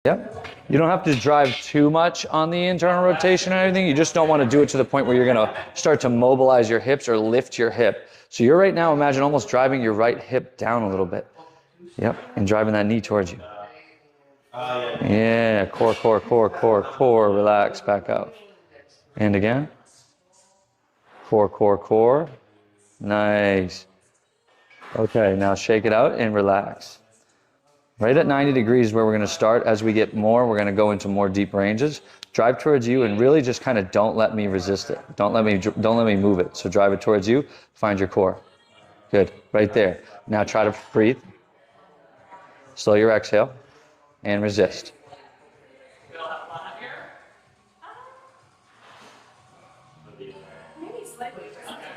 Yep. You don't have to drive too much on the internal rotation or anything. You just don't want to do it to the point where you're going to start to mobilize your hips or lift your hip. So you're right now, imagine almost driving your right hip down a little bit. Yep. And driving that knee towards you. Yeah. Core, core, core, core, core. Relax back up. And again. Core, core, core. Nice. Okay. Now shake it out and relax. Right at 90 degrees is where we're going to start. As we get more, we're going to go into more deep ranges. Drive towards you and really just kind of don't let me resist it. Don't let me move it. So drive it towards you. Find your core. Good. Right there. Now try to breathe. Slow your exhale and resist.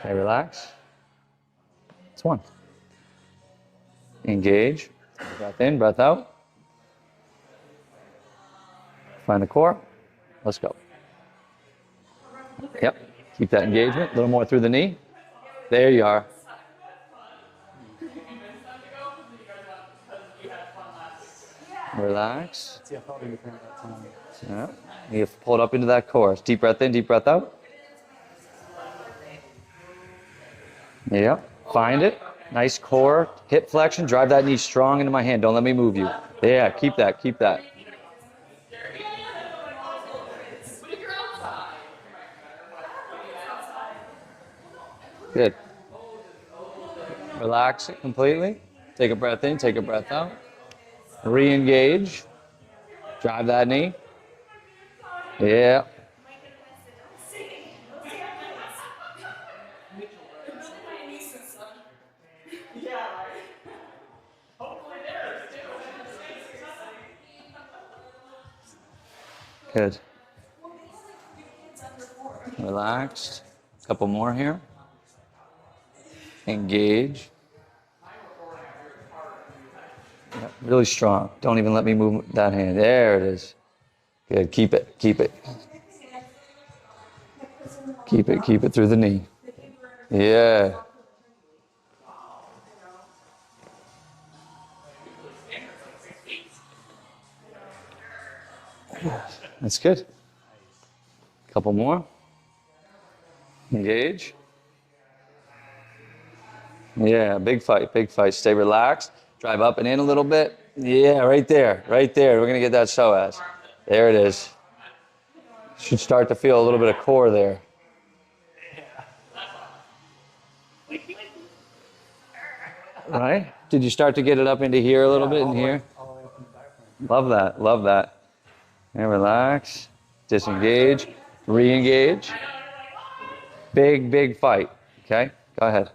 Okay, relax. It's one. Engage. Breath in, breath out. Find the core. Let's go. Yep. Keep that engagement. A little more through the knee. There you are. Relax. Yep. You pull it up into that core. Deep breath in, deep breath out. Yep. Find it. Nice core. Hip flexion. Drive that knee strong into my hand. Don't let me move you. Yeah, keep that. Keep that. Good. Relax it completely. Take a breath in, take a breath out. Re-engage. Drive that knee. Yeah. Good. Relaxed. A couple more here. Engage. Yep, really strong. Don't even let me move that hand. There it is. Good. Keep it. Keep it. Keep it. Keep it through the knee. Yeah. That's good. Couple more. Engage. Yeah, big fight, big fight. Stay relaxed. Drive up and in a little bit. Yeah, right there, right there. We're going to get that psoas. There it is. Should start to feel a little bit of core there. Right? Did you start to get it up into here a little bit in here? Love that, love that. And relax. Disengage. Re-engage. Big, big fight. Okay? Go ahead.